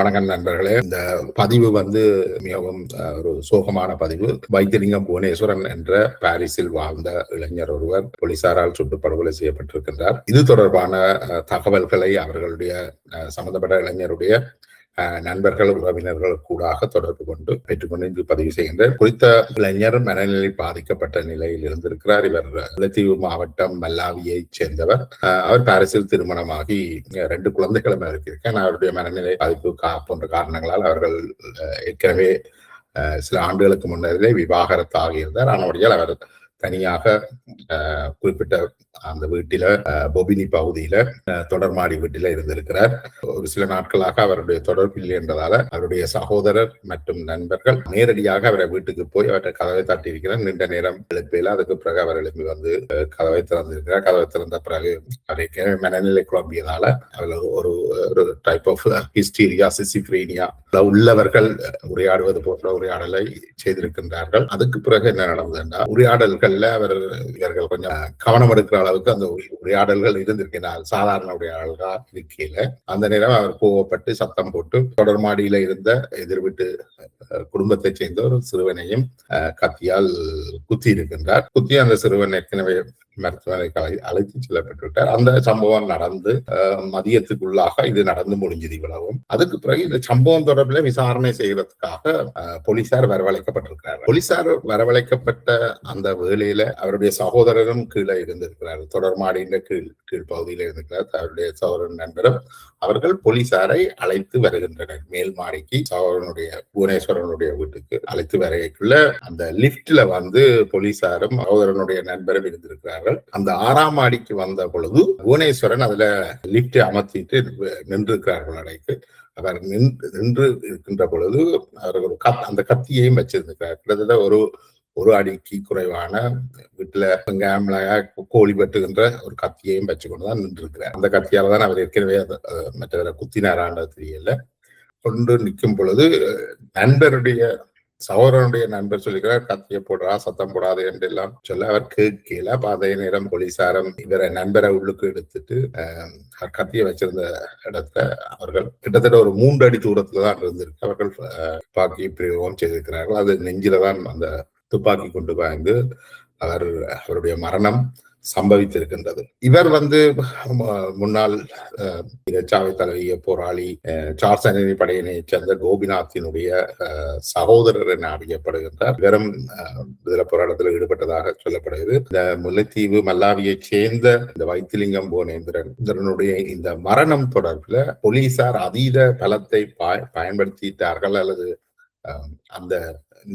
வணக்கம் நண்பர்களே. இந்த பதிவு மிகவும் ஒரு சோகமான பதிவு. வைத்திலிங்கம் புவனேஸ்வரன் என்ற பாரிஸில் வாழ்ந்த இளைஞர் ஒருவர் போலீசாரால் சுட்டுப் படுகொலை செய்யப்பட்டிருக்கின்றார். இது தொடர்பான தகவல்களை அவர்களுடைய சம்பந்தப்பட்ட இளைஞருடைய நண்பர்கள் உறவினர்கள் கூடாக தொடர்பு கொண்டு பெற்றுக்கொண்டு இங்கு பதிவு செய்கின்றார். குறித்த இளைஞர் மனநிலை பாதிக்கப்பட்ட நிலையில் இருந்திருக்கிறார். இவர் முல்லைத்தீவு மாவட்டம் மல்லாவியை சேர்ந்தவர். அவர் பாரிஸில் திருமணமாகி 2 குழந்தைகளும் இருக்கிறார். அவருடைய மனநிலை பாதிப்பு போன்ற காரணங்களால் அவர்கள் ஏற்கனவே சில ஆண்டுகளுக்கு முன்னரே விவாகரத்து ஆகியிருந்தார். ஆனபடியால் அவர் தனியாக குறிப்பிட்ட அந்த வீட்டில பொபினி பகுதியில தொடர்மாடி வீட்டில இருந்திருக்கிறார். ஒரு சில நாட்களாக அவருடைய தொடர்பு இல்லை என்றதால அவருடைய சகோதரர் மற்றும் நண்பர்கள் நேரடியாக அவரை வீட்டுக்கு போய் அவற்றை கதவை தட்டி இருக்கிறார். நீண்ட நேரம் எழுப்பையில அதுக்கு பிறகு அவர் எழுப்பி கதவை திறந்திருக்கிறார். கதவை திறந்த பிறகு அவருக்கு மனநிலை குழம்பியதால அவர்கள் ஒரு டைப் ஆஃப் ஹிஸ்டீரியா, சிசிப்ரீனியா உள்ளவர்கள் உரையாடுவது போன்ற உரையாடலை செய்திருக்கின்றார்கள். அதுக்கு பிறகு என்ன நடந்ததுன்னா, உரையாடல்கள்ல இவர்கள் கொஞ்சம் கவனம் எடுக்கிற அளவுக்கு அந்த உரையாடல்கள் இருந்திருக்கிறார். சாதாரண உரையாடல்கள் இருக்கையில அந்த நேரம் அவர் கோவப்பட்டு சத்தம் போட்டு தொடர்மாடியில இருந்த எதிர் வீட்டு குடும்பத்தை சேர்ந்த ஒரு சிறுவனையும் கத்தியால் குத்தி இருக்கின்றார். குத்தி அந்த சிறுவன் ஏற்கனவே மருத்துவமனைக்கு அழைத்து செல்லப்பட்டுவிட்டார். அந்த சம்பவம் நடந்து மதியத்துக்குள்ளாக இது நடந்து முடிஞ்சது இவ்வளவும். அதுக்கு பிறகு இந்த சம்பவம் தொடர்பில் விசாரணை செய்வதற்காக போலீசார் வரவழைக்கப்பட்டிருக்கிறார். போலீசார் வரவழைக்கப்பட்ட அந்த வேளையில அவருடைய சகோதரரும் கீழே இருந்திருக்கிறார். தொடர்மாடியின் கீழ் பகுதியில் இருந்திருக்கிறார். அவருடைய சகோதரன் நண்பரும் அவர்கள் போலீசாரை அழைத்து வருகின்றனர். மேல் மாடிக்கு சகோதரனுடைய புவனேஸ்வரனுடைய வீட்டுக்கு அழைத்து வரைக்குள்ள அந்த லிப்ட்ல போலீசாரும் சகோதரனுடைய நண்பரும் இருந்திருக்கிறார். அந்த 6ஆம் மாடிக்கு வந்த பொழுது புவனேஸ்வரன் அதுல லிப்ட் அமர்த்திட்டு நின்றிருக்கிறார்கள். அடைக்கு அவர் நின்று இருக்கின்ற பொழுது அவர்கள் அந்த கத்தியையும் வச்சிருந்திருக்கிறார். கிட்டத்தட்ட ஒரு அடிக்கு குறைவான வீட்டுல கோழி வெட்டுகின்ற ஒரு கத்தியையும் வச்சுக்கொண்டுதான் நின்றிருக்கிறார். அந்த கத்தியால தான் அவர் ஏற்கனவே மற்றவரை குத்தினாரான்னு தெரியல. கொண்டு நிற்கும் பொழுது சகோதரனுடைய நண்பர் சொல்லிக்கிறார், கத்திய போடுறா, சத்தம் போடாது என்று எல்லாம் சொல்ல அவர் கேட்கல. அதே நேரம் போலீசாரம் இவரை நண்பரை உள்ளுக்கு எடுத்துட்டு கத்திய வச்சிருந்த இடத்துல அவர்கள் கிட்டத்தட்ட ஒரு 3 அடி தூரத்துல தான் இருந்திருக்கு. அவர்கள் துப்பாக்கி பிரயோகம் செய்திருக்கிறார்கள். அது நெஞ்சில தான் அந்த துப்பாக்கி கொண்டு பாய்ந்து அவருடைய மரணம் சம்பவித்திருக்கின்றது. இவர் முன்னாள் சாவை தலைவிய போராளி சார்சனி படையினை சேர்ந்த கோபிநாத்தினுடைய சகோதரர் என அறியப்படுகின்றார். இவரும் இதுல போராட்டத்தில் ஈடுபட்டதாக சொல்லப்படுகிறது. இந்த முல்லைத்தீவு மல்லாவியை சேர்ந்த இந்த வைத்திலிங்கம் புவனேந்திரனுடைய இந்த மரணம் தொடர்பில் போலீசார் அதீத பலத்தை பயன்படுத்திட்டார்கள் அல்லது அந்த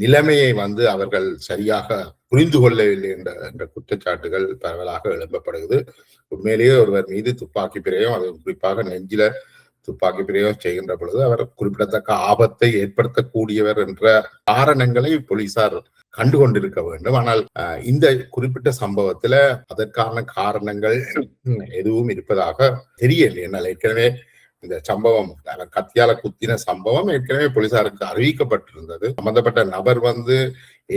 நிலைமையை அவர்கள் சரியாக புரிந்து கொள்ளவில்லை என்ற குற்றச்சாட்டுகள் பரவலாக எழுப்பப்படுகிறது. உண்மையிலேயே ஒருவர் மீது துப்பாக்கி பிரயோகம், அது குறிப்பாக நெஞ்சில துப்பாக்கி பிரயோகம் செய்கின்ற பொழுது அவர் குறிப்பிடத்தக்க ஆபத்தை ஏற்படுத்தக்கூடியவர் என்ற காரணங்களை போலீசார் கண்டுகொண்டிருக்க வேண்டும். ஆனால் இந்த குறிப்பிட்ட சம்பவத்துல அதற்கான காரணங்கள் எதுவும் இருப்பதாக தெரியவில்லை. என்னால் ஏற்கனவே இந்த சம்பவம் கத்தியால குத்தின சம்பவம் ஏற்கனவே போலீசாருக்கு அறிவிக்கப்பட்டிருந்தது. சம்பந்தப்பட்ட நபர்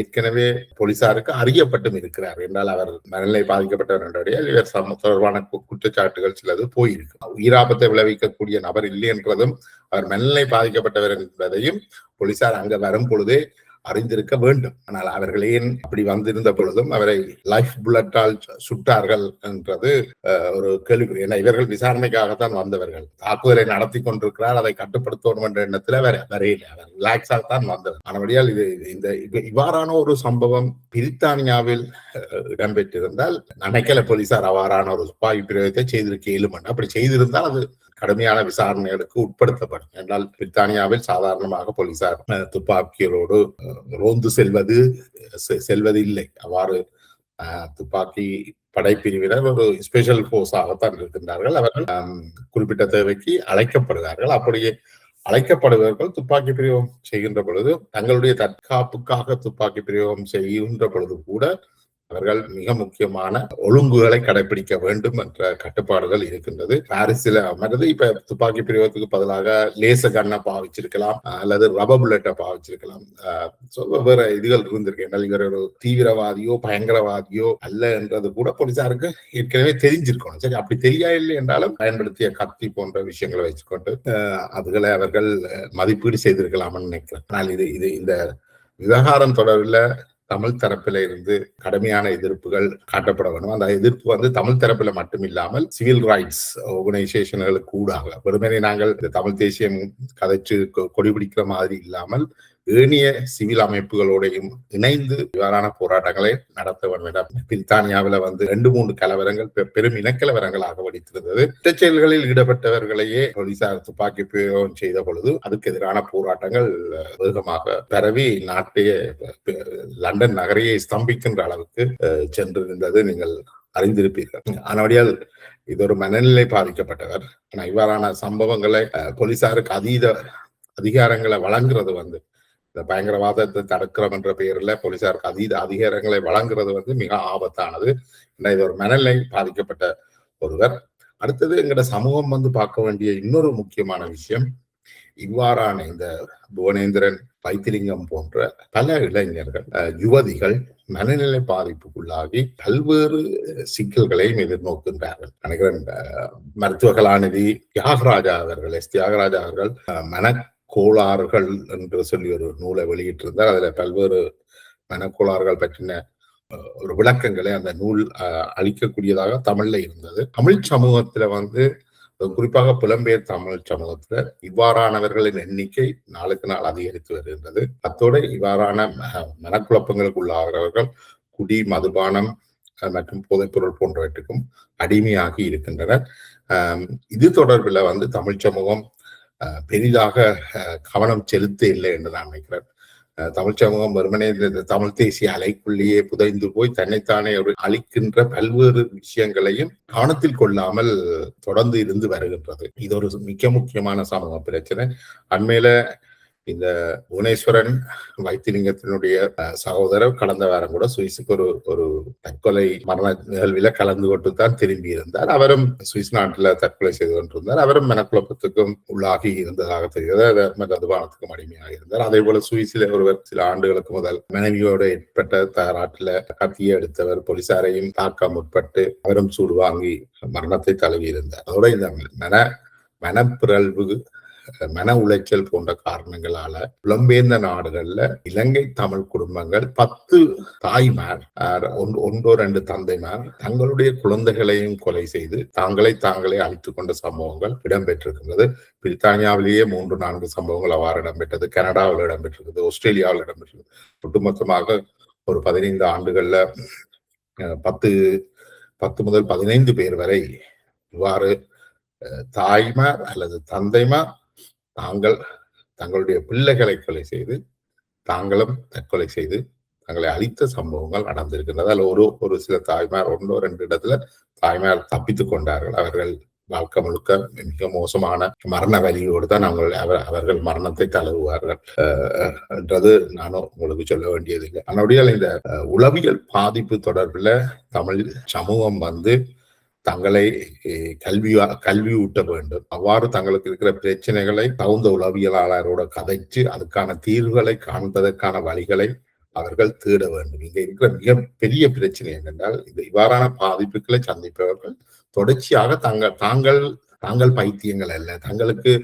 ஏற்கனவே போலீசாருக்கு அறியப்பட்டும் இருக்கிறார் என்றால் அவர் மனநிலை பாதிக்கப்பட்டவர் என்றால் இவர் தொடர்பான குற்றச்சாட்டுகள் சிலது போயிருக்கு. உயிராபத்தை விளைவிக்கக்கூடிய நபர் இல்லை என்றதும் அவர் மனநிலை பாதிக்கப்பட்டவர் என்பதையும் போலீசார் அங்க வரும் பொழுதே அறிந்திருக்க வேண்டும். ஆனால் அவர்கள் ஏன் அப்படி வந்திருந்த பொழுதும் அவரை லைஃப் புல்லட்டால் சுட்டார்கள் என்றது ஒரு கேள்வி. ஏன்னா இவர்கள் விசாரணைக்காகத்தான் வந்தவர்கள். தாக்குதலை நடத்தி கொண்டிருக்கிறார், அதை கட்டுப்படுத்தணும் என்ற எண்ணத்துல வரையில அவர் ரிலாக்ஸாக தான் வந்தவர். ஆனபடியால் இவ்வாறான ஒரு சம்பவம் பிரித்தானியாவில் இடம்பெற்றிருந்தால் நினைக்கல போலீசார் அவ்வாறான ஒரு துப்பாக்கி பிரயோகத்தை செய்திருக்க இயலுமன். அப்படி செய்திருந்தால் அது கடுமையான விசாரணைகளுக்கு உட்படுத்தப்படும். என்றால் பிரித்தானியாவில் சாதாரணமாக போலீசார் துப்பாக்கிகளோடு ரோந்து செல்வது இல்லை. அவ்வாறு துப்பாக்கி படைப்பிரிவினர் ஒரு ஸ்பெஷல் போர்ஸாகத்தான் இருக்கின்றார்கள். அவர்கள் குறிப்பிட்ட தேவைக்கு அழைக்கப்படுகிறார்கள். அப்படியே அழைக்கப்படுபவர்கள் துப்பாக்கி பிரயோகம் செய்கின்ற பொழுது தங்களுடைய தற்காப்புக்காக துப்பாக்கி பிரயோகம் செய்கின்ற பொழுது கூட அவர்கள் மிக முக்கியமான ஒழுங்குகளை கடைபிடிக்க வேண்டும் என்ற கட்டுப்பாடுகள் இருக்கின்றது. பாரிஸில் மற்றது இப்ப துப்பாக்கி பிரயோகத்துக்கு பதிலாக லேச கண்ணை பாவிச்சிருக்கலாம் அல்லது ரப்பர் புல்லட்டை பாவிச்சிருக்கலாம். வேற இதுகள் இருந்திருக்கு. என்றால் இவர் ஒரு தீவிரவாதியோ பயங்கரவாதியோ அல்ல என்றது கூட போலீசாருக்கு ஏற்கனவே தெரிஞ்சிருக்கணும். சரி, அப்படி தெரியாது என்றாலும் பயன்படுத்திய கத்தி போன்ற விஷயங்களை வச்சுக்கொண்டு அதுகளை அவர்கள் மதிப்பீடு செய்திருக்கலாம்னு நினைக்கிறேன். ஆனால் இது இந்த விவகாரம் தொடர்பில் தமிழ் தரப்பில இருந்து கடுமையான எதிர்ப்புகள் காட்டப்பட வேண்டும். அந்த எதிர்ப்பு தமிழ் தரப்பில மட்டும் இல்லாமல் சிவில் ரைட்ஸ் ஆர்கனைசேஷன்களுக்கு கூடாக வெறுமனே நாங்கள் தமிழ் தேசியம் கதைச்சு கொடி பிடிக்கிற மாதிரி இல்லாமல் ஏனைய சிவில் அமைப்புகளோடையும் இணைந்து இவ்வாறான போராட்டங்களை நடத்த வேண்டும். பிரித்தானியாவில் 2-3 கலவரங்கள் பெரும் இனக்கலவரங்களாக வெடித்திருந்தது. குற்றச்செயல்களில் ஈடுபட்டவர்களையே போலீசார் துப்பாக்கி பிரயோகம் செய்த பொழுது அதுக்கு எதிரான போராட்டங்கள் வேகமாக பரவி நாட்டையே லண்டன் நகரையை ஸ்தம்பிக்கின்ற அளவுக்கு சென்றிருந்தது நீங்கள் அறிந்திருப்பீர்கள். ஆனால் இது ஒரு மனநிலை பாதிக்கப்பட்டவர். ஆனா இவ்வாறான சம்பவங்களை போலீசாருக்கு அதிகாரங்களை வழங்குறது இந்த பயங்கரவாதத்தை தடுக்கிறோம் என்ற பெயரில் போலீசாருக்கு அதிகாரங்களை வழங்குறது மிக ஆபத்தானது. இது ஒரு மனநிலை பாதிக்கப்பட்ட ஒருவர். அடுத்தது எங்கட சமூகம் பார்க்க வேண்டிய இன்னொரு முக்கியமான விஷயம், இவ்வாறான இந்த புவனேந்திரன், வைத்திலிங்கம் போன்ற பல இளைஞர்கள், யுவதிகள் மனநிலை பாதிப்புக்குள்ளாகி பல்வேறு சிக்கல்களையும் எதிர்நோக்கின்றார்கள். நினைக்கிறேன் மருத்துவ கலாநிதி தியாகராஜா அவர்கள் மனக்கோளாறுகள் என்று சொல்லி ஒரு நூலை வெளியிட்டிருந்தார். அதுல பல்வேறு மனக்கோளாறுகள் பற்றின ஒரு விளக்கங்களை அந்த நூல் அளிக்கக்கூடியதாக தமிழ்ல இருந்தது. தமிழ் சமூகத்துல குறிப்பாக புலம்பெயர் தமிழ் சமூகத்துல இவ்வாறானவர்களின் எண்ணிக்கை நாளுக்கு நாள் அதிகரித்து வருகின்றது. அத்தோடு இவ்வாறான மனக்குழப்பங்களுக்கு உள்ளாகிறவர்கள் குடி, மதுபானம் மற்றும் போதைப்பொருள் போன்றவற்றுக்கும் அடிமையாகி இருக்கின்றனர். இது தொடர்பில் தமிழ் சமூகம் பெரிதாக கவனம் செலுத்த இல்லை என்று நான் நினைக்கிறேன். தமிழ் சமூகம் வெறுமனே தமிழ் தேசிய அலைக்குள்ளேயே புதைந்து போய் தன்னைத்தானே அளிக்கின்ற பல்வேறு விஷயங்களையும் கவனத்தில் கொள்ளாமல் தொடர்ந்து இருந்து வருகின்றது. இது ஒரு மிக முக்கியமான சமூக பிரச்சனை. அண்மையில இந்த புவனேஸ்வரன் வைத்திலிங்கத்தினுடைய சகோதரர் கடந்த வாரம் கூட சுவிஸுக்கு ஒரு தற்கொலை மரண நிகழ்வில கலந்து கொண்டுதான் திரும்பி இருந்தார். அவரும் சுவிஸ் நாட்டுல தற்கொலை செய்து கொண்டிருந்தார். அவரும் மனக்குழப்பத்துக்கும் உள்ளாகி இருந்ததாக தெரிகிறது. மதுபானத்துக்கும் அடிமையாக இருந்தார். அதே போல சுவிஸில் ஒருவர் சில ஆண்டுகளுக்கு முதல் மனைவியோடு ஏற்பட்ட தகராற்றில கத்தியை எடுத்தவர் போலீசாரையும் தாக்க முற்பட்டு அவரும் சூடு வாங்கி மரணத்தை தழுவி இருந்தார். அதோட இந்த மனப்பிறழ்வு, மன உளைச்சல் போன்ற காரணங்களால புலம்பெயர்ந்த நாடுகள்ல இலங்கை தமிழ் குடும்பங்கள் 10 தாய்மார், 1-2 தந்தைமார் தங்களுடைய குழந்தைகளையும் கொலை செய்து தாங்களே அழித்துக் கொண்ட சம்பவங்கள் இடம்பெற்றிருக்கின்றது. பிரித்தானியாவிலேயே 3-4 சம்பவங்கள் அவ்வாறு இடம்பெற்றது. கனடாவில் இடம்பெற்றிருக்கிறது. ஆஸ்திரேலியாவில் இடம்பெற்றது. ஒட்டுமொத்தமாக ஒரு 15 ஆண்டுகள்ல 10 முதல் 15 பேர் வரை இவ்வாறு தாய்மார் அல்லது தந்தைமார் தங்களுடைய பிள்ளைகளை கொலை செய்து தாங்களும் தற்கொலை செய்து தங்களை அழித்த சம்பவங்கள் நடந்திருக்கின்றது. அதில் ஒரு சில தாய்மார் 1-2 இடத்துல தாய்மார் தப்பித்துக் கொண்டார்கள். அவர்கள் வாழ்க்கை முழுக்க மிக மோசமான மரண வலியோடு தான் அவர்கள் மரணத்தை தழுவுவார்கள் என்றது நானும் உங்களுக்கு சொல்ல வேண்டியதில்லை. அதனுடைய இந்த உளவியல் பாதிப்பு தொடர்பில் தமிழ் சமூகம் தங்களை கல்வி ஊட்ட வேண்டும். அவ்வாறு தங்களுக்கு இருக்கிற பிரச்சனைகளை தகுந்த உளவியலாளரோட கதைச்சு அதுக்கான தீர்வுகளை காண்பதற்கான வழிகளை அவர்கள் தேட வேண்டும். இங்க இருக்கிற மிக பெரிய பிரச்சனை என்னென்றால், இவ்வாறான பாதிப்புகளை சந்திப்பவர்கள் தொடர்ச்சியாக தாங்கள் பைத்தியங்கள் அல்ல, தங்களுக்கு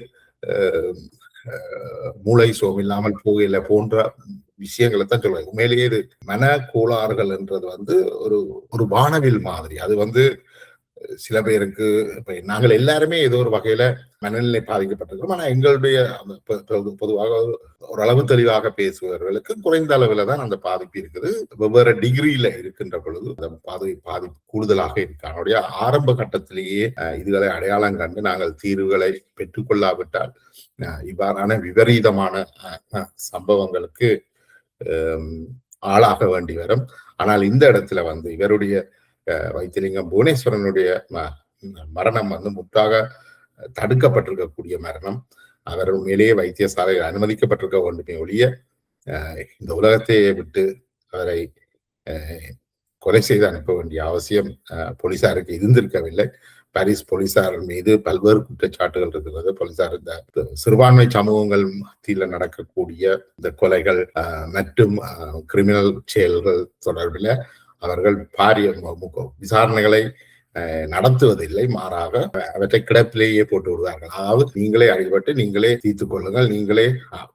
மூளை சோமில்லாமல் போகல போன்ற விஷயங்களை தான் சொல்லுவாங்க. உண்மையிலேயே இது மன கோளாறுகள் என்றது ஒரு வானவில் மாதிரி. அது சில பேருக்கு நாங்கள் எல்லாருமே ஏதோ ஒரு வகையில மனநிலை பாதிக்கப்பட்டிருக்கிறோம். ஆனா எங்களுடைய பொதுவாக ஓரளவு தெளிவாக பேசுபவர்களுக்கு குறைந்த அளவுல தான் அந்த பாதிப்பு இருக்குது. வெவ்வேறு டிகிரியில இருக்கின்ற பொழுது அந்த பாதிப்பு கூடுதலாக இருக்கு. அதனுடைய ஆரம்ப கட்டத்திலேயே இதுகளை அடையாளம் கண்டு நாங்கள் தீர்வுகளை பெற்றுக்கொள்ளாவிட்டால் இவ்வாறான விபரீதமான சம்பவங்களுக்கு ஆளாக வேண்டி வரும். ஆனால் இந்த இடத்துல இவருடைய வைத்திலிங்கம் புவனேஸ்வரனுடைய மரணம் முற்றாக தடுக்கப்பட்டிருக்கக்கூடிய மரணம். அவர் மேலேயே வைத்தியசாலையில் அனுமதிக்கப்பட்டிருக்க வேண்டுமே ஒழிய இந்த உலகத்தையே விட்டு அவரை கொலை செய்து அனுப்ப வேண்டிய அவசியம் போலீசாருக்கு இருந்திருக்கவில்லை. பாரிஸ் போலீசார் மீது பல்வேறு குற்றச்சாட்டுகள் இருக்கிறது. போலீசார் இந்த சிறுபான்மை சமூகங்கள் மத்தியில் நடக்கக்கூடிய இந்த கொலைகள் மற்றும் கிரிமினல் செயல்கள் தொடர்பில் அவர்கள் பாரிய விசாரணைகளை நடத்துவதில்லை. மாறாக அவற்றை கிடப்பிலேயே போட்டு விடுவார்கள். அதாவது நீங்களே அடிபட்டு நீங்களே தீர்த்துக் கொள்ளுங்கள், நீங்களே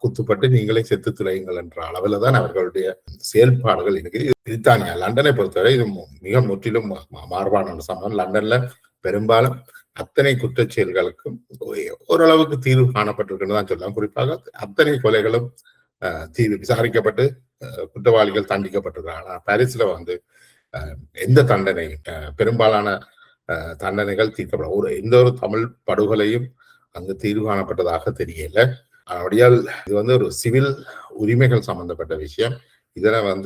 குத்துப்பட்டு நீங்களே செத்து துளையுங்கள் என்ற அளவில் தான் அவர்களுடைய செயல்பாடுகள் இருக்கு. பிரித்தானியா லண்டனை பொறுத்தவரை இது மிக முற்றிலும் மாறுபாடான சம்பவம். லண்டன்ல பெரும்பாலும் அத்தனை குற்றச் செயல்களுக்கும் ஓரளவுக்கு தீர்வு காணப்பட்டிருக்குன்னு தான் சொல்லலாம். குறிப்பாக அத்தனை கொலைகளும் தீர்வு விசாரிக்கப்பட்டு குற்றவாளிகள் தண்டிக்கப்பட்டிருக்கிறாங்க. ஆனா பாரிஸ்ல எந்த தண்டனை பெரும்பாலான தண்டனைகள் தீர்க்கப்படும். எந்த ஒரு தமிழ் படுகொலையும் அங்கு தீர்வு காணப்பட்டதாக தெரியல. அப்படியால் இது ஒரு சிவில் உரிமைகள் சம்பந்தப்பட்ட விஷயம். இதுல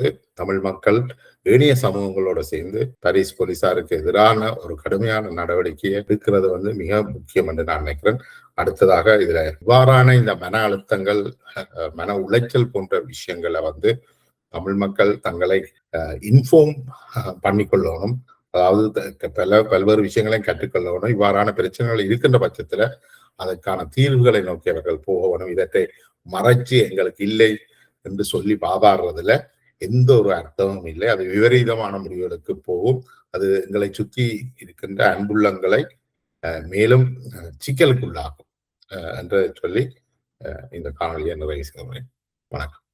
தமிழ் மக்கள் ஏனைய சமூகங்களோட சேர்ந்து பாரிஸ் போலீசாருக்கு எதிரான ஒரு கடுமையான நடவடிக்கையை எடுக்கிறது மிக முக்கியம் என்று நான் நினைக்கிறேன். அடுத்ததாக இதுல இவ்வாறான இந்த மன அழுத்தங்கள், மன உளைச்சல் போன்ற விஷயங்களை தமிழ் மக்கள் தங்களை இன்ஃபார்ம் பண்ணிக்கொள்ளணும். அதாவது பல்வேறு விஷயங்களையும் கற்றுக்கொள்ளணும். இவ்வாறான பிரச்சனைகள் இருக்கின்ற பட்சத்துல அதற்கான தீர்வுகளை நோக்கி அவர்கள் போகணும். இதற்றை மறைச்சு எங்களுக்கு இல்லை என்று சொல்லி பாதாடுறதுல எந்த ஒரு அர்த்தமும் இல்லை. அது விபரீதமான முடிவுகளுக்கு போகும். அது எங்களை சுற்றி இருக்கின்ற அன்புள்ளங்களை மேலும் சிக்கலுக்குள்ளாகும் என்று சொல்லி இந்த காணொலியை நிறைவு செய்கிறேன். வணக்கம்.